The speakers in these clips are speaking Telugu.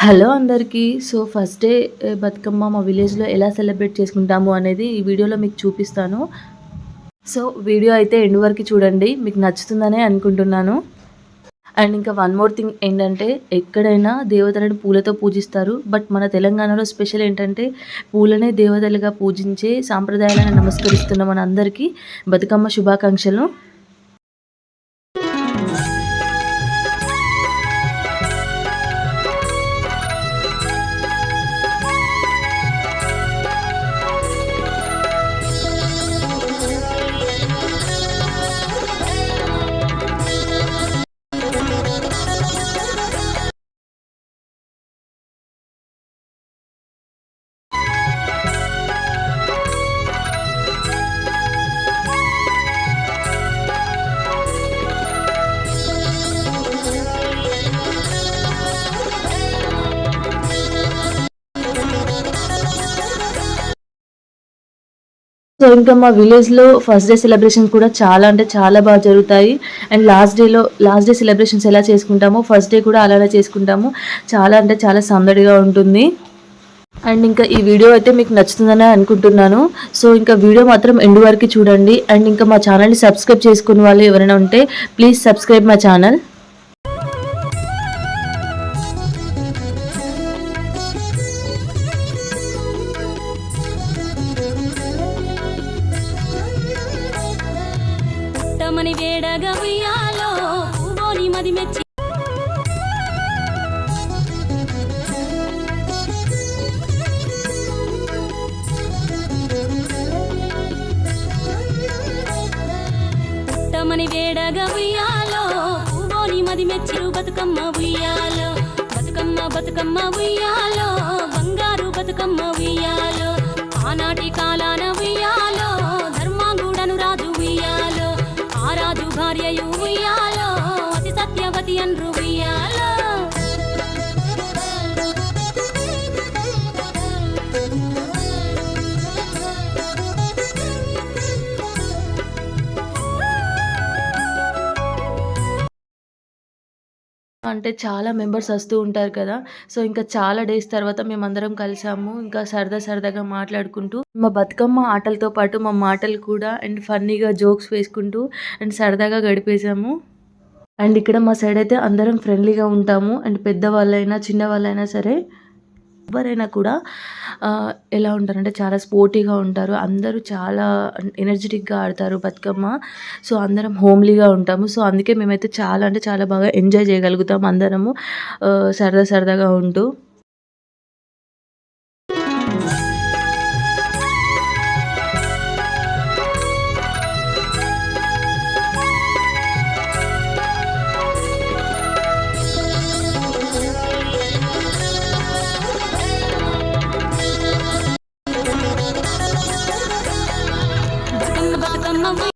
హలో అందరికీ. సో, ఫస్ట్ డే బతుకమ్మ మా విలేజ్‌లో ఎలా సెలబ్రేట్ చేసుకుంటాము అనేది ఈ వీడియోలో మీకు చూపిస్తాను. సో, వీడియో అయితే ఎండ్ వరకు చూడండి. మీకు నచ్చుతుందనే అనుకుంటున్నాను. అండ్ ఇంకా వన్ మోర్ థింగ్ ఏంటంటే, ఎక్కడైనా దేవతలను పూలతో పూజిస్తారు. బట్ మన తెలంగాణలో స్పెషల్ ఏంటంటే, పూలనే దేవతలుగా పూజించే సాంప్రదాయాలను నమస్కరిస్తున్న మనందరికీ బతుకమ్మ శుభాకాంక్షలు. సో, ఇంకా మా విలేజ్‌లో ఫస్ట్ డే సెలబ్రేషన్స్ కూడా చాలా అంటే చాలా బాగా జరుగుతాయి. అండ్ లాస్ట్ డే సెలబ్రేషన్స్ ఎలా చేసుకుంటామో ఫస్ట్ డే కూడా అలానే చేసుకుంటాము. చాలా అంటే చాలా సందడిగా ఉంటుంది. అండ్ ఇంకా ఈ వీడియో అయితే మీకు నచ్చుతుందనే అనుకుంటున్నాను. సో, ఇంకా వీడియో మాత్రం ఎండ్ వరకు చూడండి. అండ్ ఇంకా మా ఛానల్‌ని సబ్స్క్రైబ్ చేసుకునే వాళ్ళు ఎవరైనా ఉంటే ప్లీజ్ సబ్స్క్రైబ్ మై ఛానల్. పుట్టమని వేడగా ఉయ్యాలో పూవోని మది మెచ్చి పుట్టమని వేడగా ఉయ్యాలో పూవోని మది మెచ్చిరు బతుకమ్మ ఉయ్యాలో బతుకమ్మ బతుకమ్మ ఉయ్యాలో బంగారు బతుకమ్మ ఉయ్యాలో ఆనాటి కాలాన ఉయ్యాలో ధర్మాంగుడను రాజు ఉయ్యాలో ఆ రాజు భార్యయు ఉయ్యాలో అతి సత్యవతి అన్రు ఉయ్యాలో అంటే చాలా మెంబర్స్ వస్తూ ఉంటారు కదా! సో, ఇంకా చాలా డేస్ తర్వాత మేమందరం కలిసాము. ఇంకా సరదాగా మాట్లాడుకుంటూ మా బతుకమ్మ ఆటలతో పాటు మా మాటలు కూడా అండ్ ఫన్నీగా జోక్స్ వేసుకుంటూ అండ్ సరదాగా గడిపేసాము. అండ్ ఇక్కడ మా సైడ్ అయితే అందరం ఫ్రెండ్లీగా ఉంటాము. అండ్ పెద్దవాళ్ళైనా, చిన్నవాళ్ళైనా సరే ఎవ్వరైనా కూడా ఎలా ఉంటారంటే చాలా స్పోర్టీగా ఉంటారు. అందరూ చాలా ఎనర్జిటిక్‌గా ఆడతారు బతుకమ్మ. సో, అందరం హోమ్లీగా ఉంటాము. సో, అందుకే మేమైతే చాలా అంటే చాలా బాగా ఎంజాయ్ చేయగలుగుతాం అందరము సరదాగా ఉంటూ. బతుకమ్మ బతుకమ్మ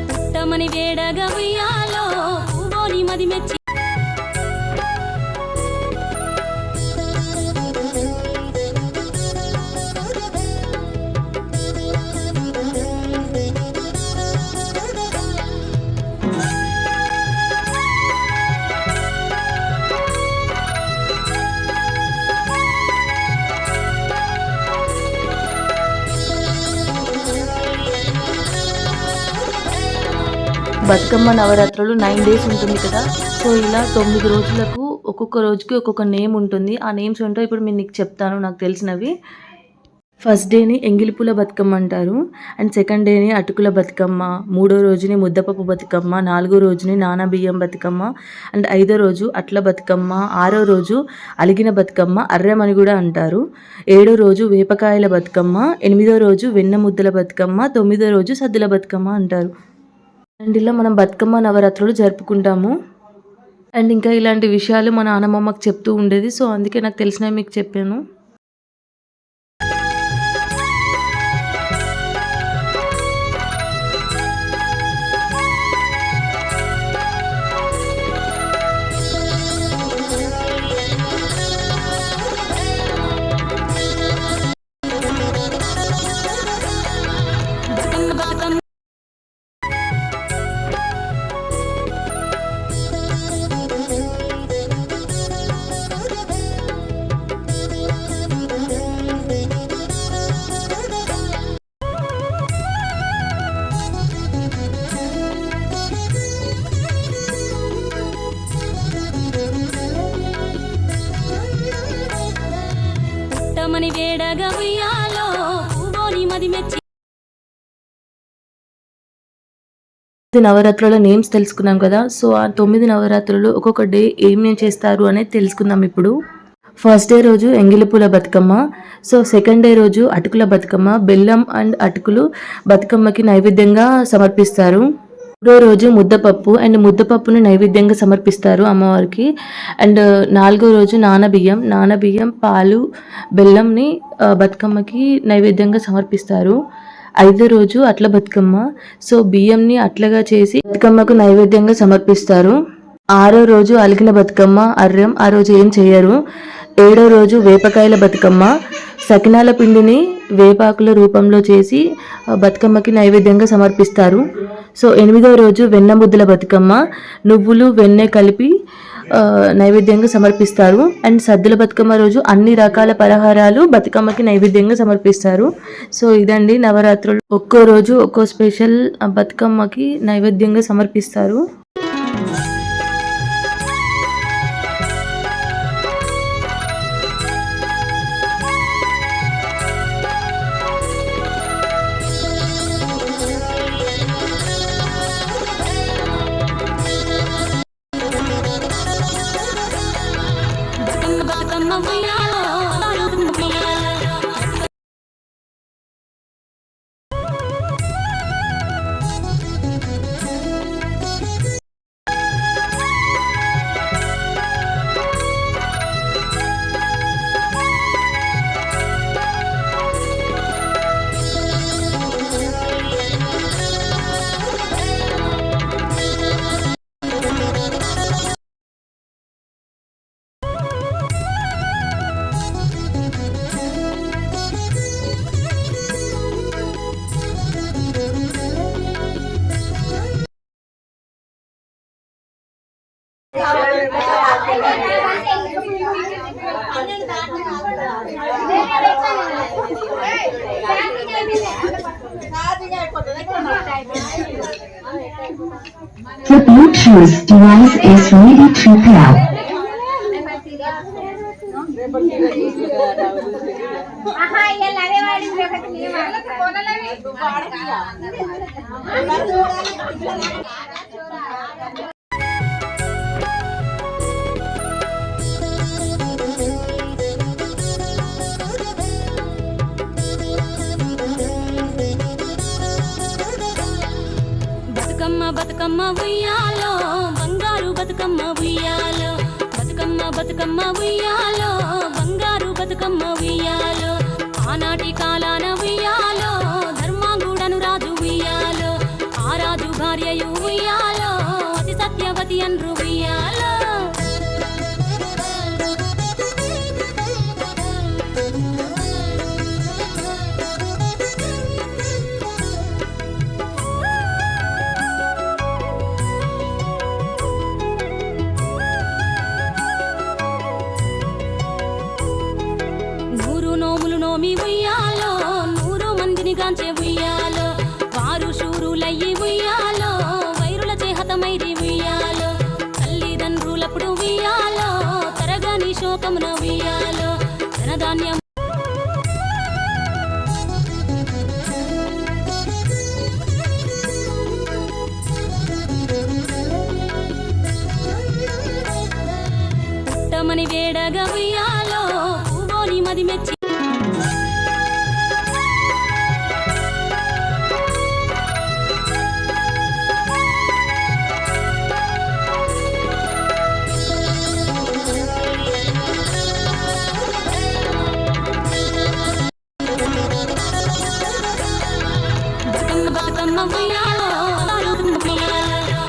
పుట్టమని వేడగా ఉయ్యాలో పూవోని మది మెచ్చి బతుకమ్మ నవరాత్రులు 9 డేస్ ఉంటుంది కదా! సో, ఇలా 9 రోజులకు ఒక్కొక్క రోజుకి ఒక్కొక్క నేమ్ ఉంటుంది. ఆ నేమ్స్ ఏంటో ఇప్పుడు నేను నీకు చెప్తాను నాకు తెలిసినవి. ఫస్ట్ డేని ఎంగిలిపూల బతుకమ్మ అంటారు. అండ్ సెకండ్ డేని అటుకుల బతుకమ్మ, మూడో రోజుని ముద్దపప్పు బతుకమ్మ, నాలుగో రోజుని నానబియ్యం బతుకమ్మ, అండ్ ఐదో రోజు అట్ల బతుకమ్మ, ఆరో రోజు అలిగిన బతుకమ్మ, అర్రెమని కూడా అంటారు. ఏడో రోజు వేపకాయల బతుకమ్మ, ఎనిమిదో రోజు వెన్న ముద్దల బతుకమ్మ, తొమ్మిదో రోజు సద్దుల బతుకమ్మ అంటారు. అండ్ ఇలా మనం బతుకమ్మ నవరాత్రులు జరుపుకుంటాము. అండ్ ఇంకా ఇలాంటి విషయాలు మా నానమ్మ మాకు చెప్తూ ఉండేది. సో, అందుకే నాకు తెలిసినవి మీకు చెప్పాను. వేడగ ఉయ్యాలో పూవోని మది మెచ్చి. నవరాత్రుల నేమ్స్ తెలుసుకున్నాం కదా. సో ఆ 9 నవరాత్రులు ఒక్కొక్క డే ఏమేం చేస్తారు అనేది తెలుసుకుందాం ఇప్పుడు. ఫస్ట్ డే రోజు ఎంగిలిపూల బతుకమ్మ. సో సెకండ్ డే రోజు అటుకుల బతుకమ్మ. బెల్లం అండ్ అటుకులు బతుకమ్మకి నైవేద్యంగా సమర్పిస్తారు. మూడో రోజు ముద్దపప్పు అండ్ ముద్దపప్పును నైవేద్యంగా సమర్పిస్తారు అమ్మవారికి. అండ్ నాలుగో రోజు నానబియ్యం పాలు బెల్లంని బతుకమ్మకి నైవేద్యంగా సమర్పిస్తారు. ఐదో రోజు అట్ల బతుకమ్మ. సో బియ్యంని అట్లగా చేసి బతుకమ్మకు నైవేద్యంగా సమర్పిస్తారు. ఆరో రోజు అలిగిన బతుకమ్మ అర్రం, ఆ రోజు ఏం చేయరు. ఏడో రోజు వేపకాయల బతుకమ్మ. సకినాల పిండిని వేపాకుల రూపంలో చేసి బతుకమ్మకి నైవేద్యంగా సమర్పిస్తారు. సో ఎనిమిదో రోజు వెన్న ముద్దల బతుకమ్మ. నువ్వులు వెన్నె కలిపి నైవేద్యంగా సమర్పిస్తారు. అండ్ సద్దుల బతుకమ్మ రోజు అన్ని రకాల పలహారాలు బతుకమ్మకి నైవేద్యంగా సమర్పిస్తారు. సో ఇదండి నవరాత్రులు. ఒక్కో రోజు ఒక్కో స్పెషల్ బతుకమ్మకి నైవేద్యంగా సమర్పిస్తారు. బతుకమ్మ ఉయ్యాలో ఉయ్యాలో. The Bluetooth device is ready to pair. Bathukamma Bathukamma ఉయ్యాలో బంగారు బతుకమ్మ ఉయ్యాలో. బతుకమ్మ ఉయ్యాలో బంగారు బతుకమ్మ ఉయ్యాలో. ఆనాటి కాలాన ఉయ్యాలో ధర్మాంగుడను రాజు ఉయ్యాలో. ఆ రాజు భార్యయు ఉయ్యాలో అతి సత్యవతి అన్రు ఉయ్యాలో. నోములు నోమి ఉయ్యాలో 100 మందిని గాంచే ఉయ్యాలో. వారు శూరులయ్యి ఉయ్యాలో వైరుల చేహతమైరి ఉయ్యాలో. తల్లిదండ్రులప్పుడు ఉయ్యాలో తరగని శోకమున ఉయ్యాలో. ధనధాన్యం పుట్టమని వేడగా ఉయ్యాలో పూవోని మది మెచ్చి. బతుకమ్మ ఉయ్యాలో ఉయ్యాలో.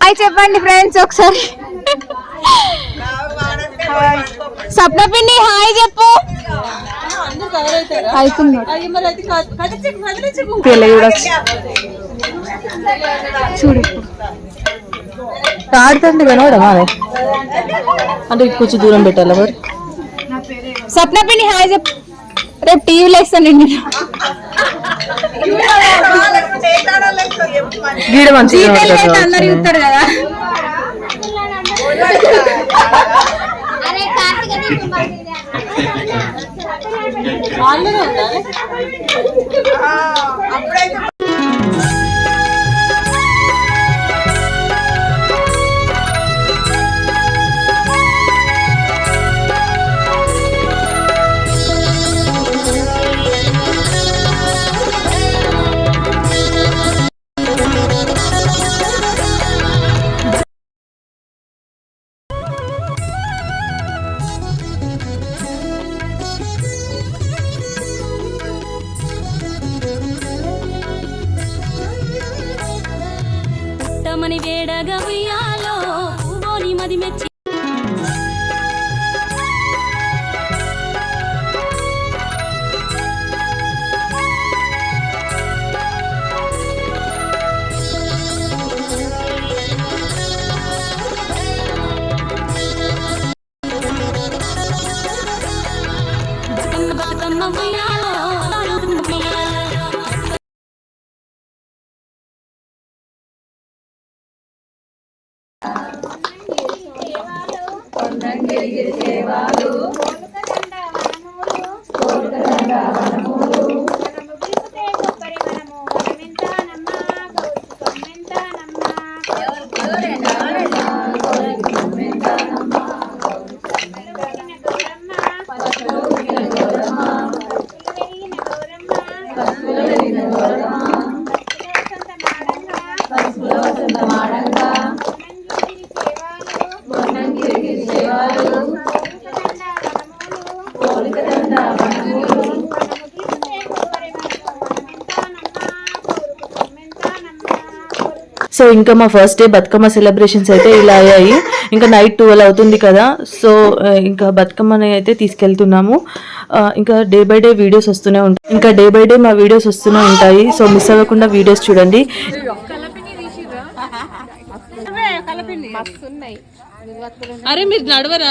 హాయ్ చెప్పండి ఫ్రెండ్స్ ఒకసారి. సప్న పిన్ని హాయ్ చెప్పు. చూడు ఆడుతుంది కనవడమా అంటే కొంచెం దూరం పెట్టాలి మరి. సప్న పిన్ని హాయ్ చెప్పు. రేపు టీవీలో ఇస్తాను నేను. గీడ మంచిగా అందరు చూస్తారు కదా. పుట్టమని వేడగా ఉయ్యాలో పూబోని మది మెచ్చి బతుకమ్మ ఉయ్యాలో సో ఇంకా మా ఫస్ట్ డే బతుకమ్మ సెలబ్రేషన్స్ అయితే ఇలా అయ్యాయి. ఇంకా నైట్ 12 అవుతుంది కదా. సో ఇంకా బతుకమ్మని అయితే తీసుకెళ్తున్నాము. ఇంకా డే బై డే వీడియోస్ వస్తూనే ఉంటాయి. ఇంకా డే బై డే మా వీడియోస్ వస్తూనే ఉంటాయి. సో మిస్ అవ్వకుండా వీడియోస్ చూడండి. అరే మీరు నడవరా?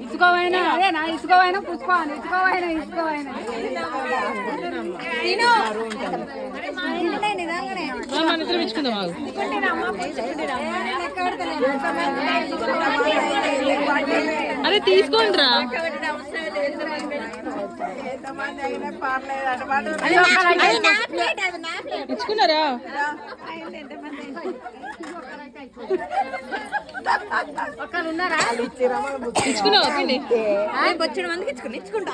ఇసుకోవైనా అదేనా? ఇసుకోవైనా పుచ్చుకోవాలి. ఇసుకోవైనా ఇసుకోవైనా అదే తీసుకోండి రా. ఇచ్చుకున్నారా? ఇచ్చుకున్నావు వచ్చిన మందికి ఇచ్చుకుంటా.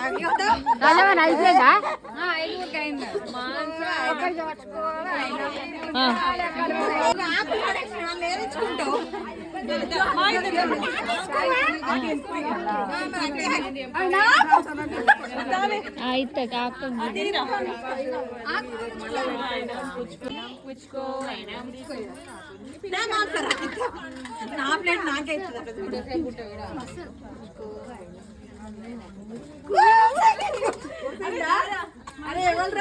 అయితే నా ప్లేట్ నాకే అరే ఎవరు